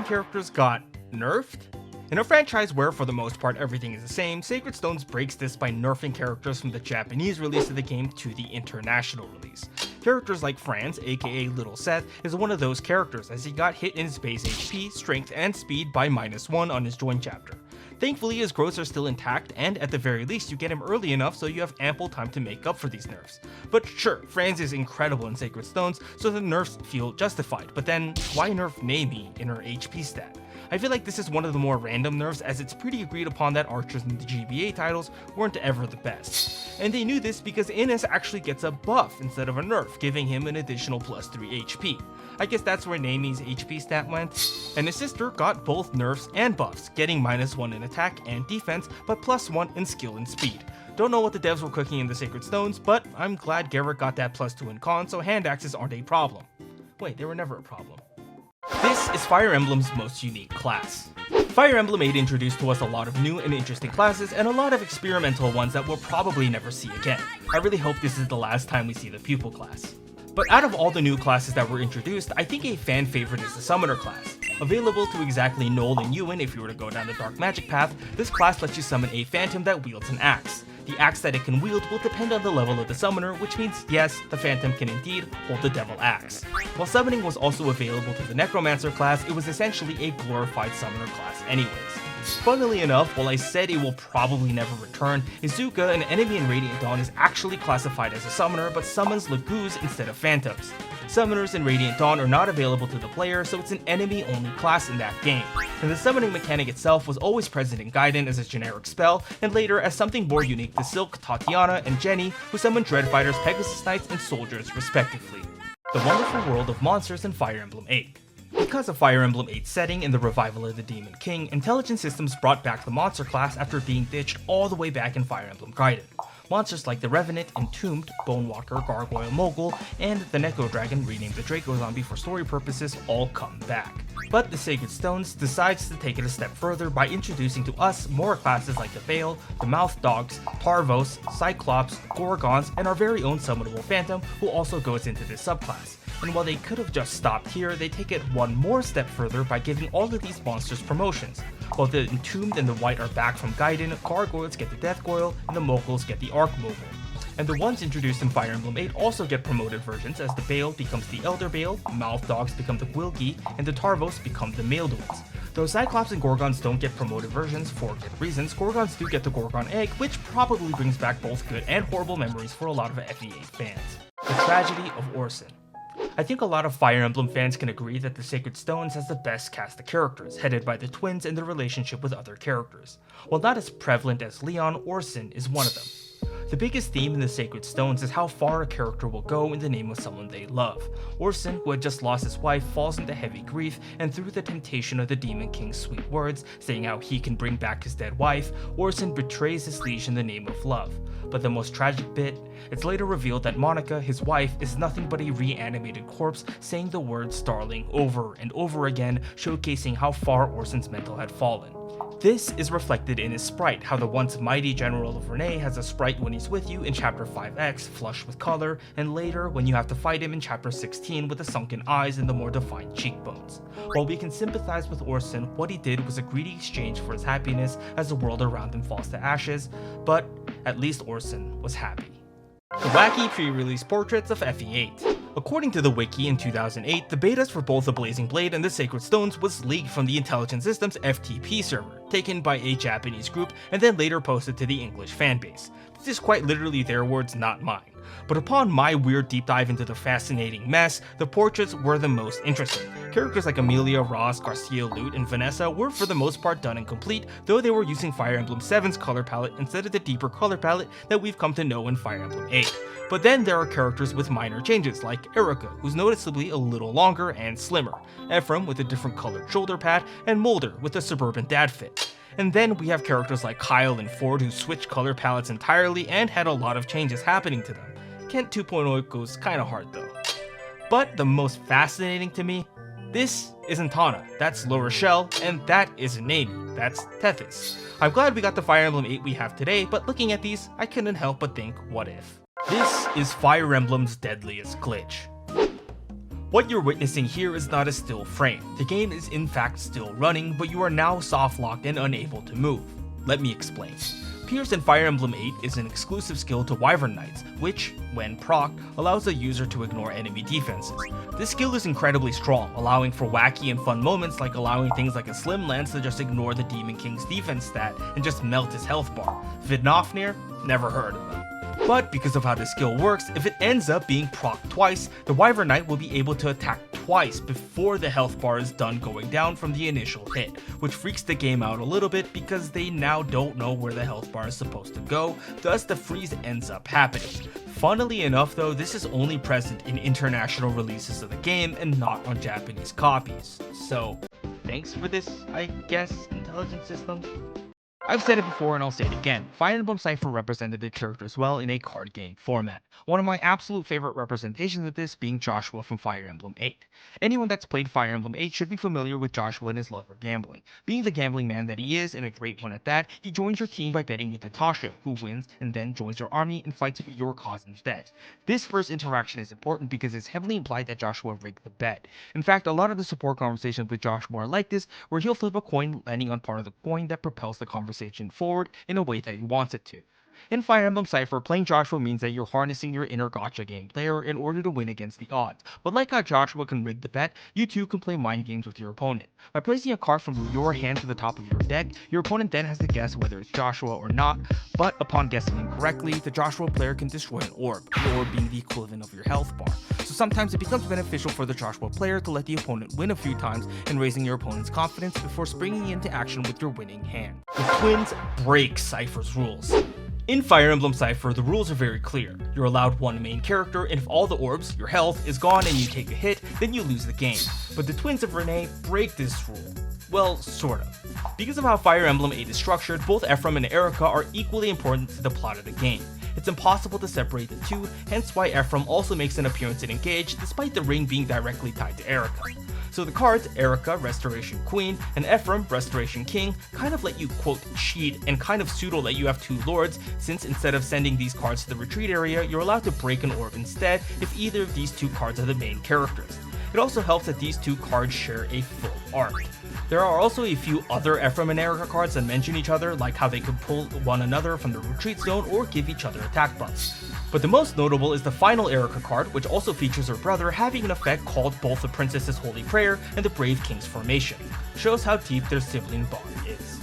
characters got nerfed? In a franchise where for the most part everything is the same, Sacred Stones breaks this by nerfing characters from the Japanese release of the game to the international release. Characters like Franz, aka Little Seth, is one of those characters as he got hit in his base HP, strength, and speed by -1 on his join chapter. Thankfully his growths are still intact, and at the very least you get him early enough so you have ample time to make up for these nerfs. But sure, Franz is incredible in Sacred Stones, so the nerfs feel justified, but then why nerf Naomi in her HP stat? I feel like this is one of the more random nerfs as it's pretty agreed upon that archers in the GBA titles weren't ever the best. And they knew this because Innes actually gets a buff instead of a nerf, giving him an additional +3 HP. I guess that's where Naomi's HP stat went. And his sister got both nerfs and buffs, getting -1 in attack and defense, but +1 in skill and speed. Don't know what the devs were cooking in the Sacred Stones, but I'm glad JaeAIK got that +2 in con, so hand axes aren't a problem. Wait, they were never a problem. This is Fire Emblem's most unique class. Fire Emblem 8 introduced to us a lot of new and interesting classes, and a lot of experimental ones that we'll probably never see again. I really hope this is the last time we see the Pupil class. But out of all the new classes that were introduced, I think a fan favorite is the Summoner class. Available to exactly Noel and Ewan if you were to go down the dark magic path, this class lets you summon a phantom that wields an axe. The axe that it can wield will depend on the level of the summoner, which means yes, the phantom can indeed hold the devil axe. While summoning was also available to the Necromancer class, it was essentially a glorified summoner class anyways. Funnily enough, while I said it will probably never return, Izuka, an enemy in Radiant Dawn, is actually classified as a summoner but summons Lagoos instead of phantoms. Summoners in Radiant Dawn are not available to the player, so it's an enemy-only class in that game. And the summoning mechanic itself was always present in Gaiden as a generic spell, and later as something more unique to Silk, Tatiana, and Jenny, who summon Dreadfighters, Pegasus Knights, and Soldiers respectively. The wonderful world of monsters in Fire Emblem 8. Because of Fire Emblem 8's setting and the revival of the Demon King, Intelligent Systems brought back the monster class after being ditched all the way back in Fire Emblem Gaiden. Monsters like the Revenant, Entombed, Bonewalker, Gargoyle Mogul, and the Neko Dragon, renamed the Draco Zombie for story purposes, all come back. But the Sacred Stones decides to take it a step further by introducing to us more classes like the Veil, the Mouth Dogs, Tarvos, Cyclops, Gorgons, and our very own summonable Phantom, who also goes into this subclass. And while they could have just stopped here, they take it one more step further by giving all of these monsters promotions. While the Entombed and the White are back from Gaiden, Gargoyles get the Death Goyle, and the Moguls get the Arc Mogul. And the ones introduced in Fire Emblem 8 also get promoted versions, as the Bale becomes the Elder Bale, Mouth Dogs become the Gwilgi, and the Tarvos become the Mailed Ones. Though Cyclops and Gorgons don't get promoted versions for good reasons, Gorgons do get the Gorgon Egg, which probably brings back both good and horrible memories for a lot of FE8 fans. The Tragedy of Orson. I think a lot of Fire Emblem fans can agree that the Sacred Stones has the best cast of characters, headed by the twins and their relationship with other characters. While not as prevalent as Leon, Orson is one of them. The biggest theme in the Sacred Stones is how far a character will go in the name of someone they love. Orson, who had just lost his wife, falls into heavy grief, and through the temptation of the Demon King's sweet words, saying how he can bring back his dead wife, Orson betrays his liege in the name of love. But the most tragic bit, it's later revealed that Monica, his wife, is nothing but a reanimated corpse saying the word Starling over and over again, showcasing how far Orson's mental had fallen. This is reflected in his sprite, how the once mighty General of Renee has a sprite when he's with you in Chapter 5X, flush with color, and later when you have to fight him in Chapter 16 with the sunken eyes and the more defined cheekbones. While we can sympathize with Orson, what he did was a greedy exchange for his happiness as the world around him falls to ashes, but at least Orson was happy. The Wacky pre-release portraits of FE8. According to the wiki in 2008, the betas for both the Blazing Blade and the Sacred Stones was leaked from the Intelligent Systems FTP server, taken by a Japanese group and then later posted to the English fanbase. This is quite literally their words, not mine. But upon my weird deep dive into the fascinating mess, the portraits were the most interesting. Characters like Amelia, Ross, Garcia, Lute, and Vanessa were for the most part done and complete, though they were using Fire Emblem 7's color palette instead of the deeper color palette that we've come to know in Fire Emblem 8. But then there are characters with minor changes, like Erica, who's noticeably a little longer and slimmer, Ephraim with a different colored shoulder pad, and Mulder with a suburban dad fit. And then we have characters like Kyle and Ford who switched color palettes entirely and had a lot of changes happening to them. Kent 2.0 goes kinda hard though. But the most fascinating to me, this isn't Tana, that's La Rochelle, and that isn't Naomi, that's Tethys. I'm glad we got the Fire Emblem 8 we have today, but looking at these, I couldn't help but think, what if? This is Fire Emblem's deadliest glitch. What you're witnessing here is not a still frame. The game is in fact still running, but you are now soft locked and unable to move. Let me explain. Pierce in Fire Emblem 8 is an exclusive skill to Wyvern Knights, which, when procced, allows the user to ignore enemy defenses. This skill is incredibly strong, allowing for wacky and fun moments like allowing things like a Slim Lance to just ignore the Demon King's defense stat and just melt his health bar. Vidnofnir? Never heard of them. But because of how this skill works, if it ends up being procced twice, the Wyvern Knight will be able to attack twice before the health bar is done going down from the initial hit, which freaks the game out a little bit because they now don't know where the health bar is supposed to go, thus the freeze ends up happening. Funnily enough though, this is only present in international releases of the game and not on Japanese copies. So, thanks for this, I guess, intelligence system? I've said it before and I'll say it again, Fire Emblem Cipher represented the characters well in a card game format. One of my absolute favorite representations of this being Joshua from Fire Emblem 8. Anyone that's played Fire Emblem 8 should be familiar with Joshua and his love of gambling. Being the gambling man that he is, and a great one at that, he joins your team by betting with Natasha, who wins and then joins your army and fights for your cause instead. This first interaction is important because it's heavily implied that Joshua rigged the bet. In fact, a lot of the support conversations with Joshua are like this, where he'll flip a coin landing on part of the coin that propels the conversation forward in a way that he wants it to. In Fire Emblem Cipher, playing Joshua means that you're harnessing your inner gacha game player in order to win against the odds. But like how Joshua can rig the bet, you too can play mind games with your opponent. By placing a card from your hand to the top of your deck, your opponent then has to guess whether it's Joshua or not, but upon guessing incorrectly, the Joshua player can destroy an orb, the orb being the equivalent of your health bar. So sometimes it becomes beneficial for the Joshua player to let the opponent win a few times and raising your opponent's confidence before springing into action with your winning hand. The twins break Cipher's rules. In Fire Emblem Cipher, the rules are very clear. You're allowed one main character, and if all the orbs, your health, is gone and you take a hit, then you lose the game. But the twins of Renee break this rule. Well, sort of. Because of how Fire Emblem 8 is structured, both Ephraim and Erica are equally important to the plot of the game. It's impossible to separate the two, hence why Ephraim also makes an appearance in Engage, despite the ring being directly tied to Erica. So the cards, Erica, Restoration Queen, and Ephraim, Restoration King, kind of let you quote cheat and kind of pseudo let you have two lords, since instead of sending these cards to the retreat area, you're allowed to break an orb instead if either of these two cards are the main characters. It also helps that these two cards share a full arc. There are also a few other Ephraim and Erica cards that mention each other, like how they could pull one another from the retreat zone or give each other attack buffs. But the most notable is the final Erica card, which also features her brother having an effect called both the Princess's Holy Prayer and the Brave King's Formation. Shows how deep their sibling bond is.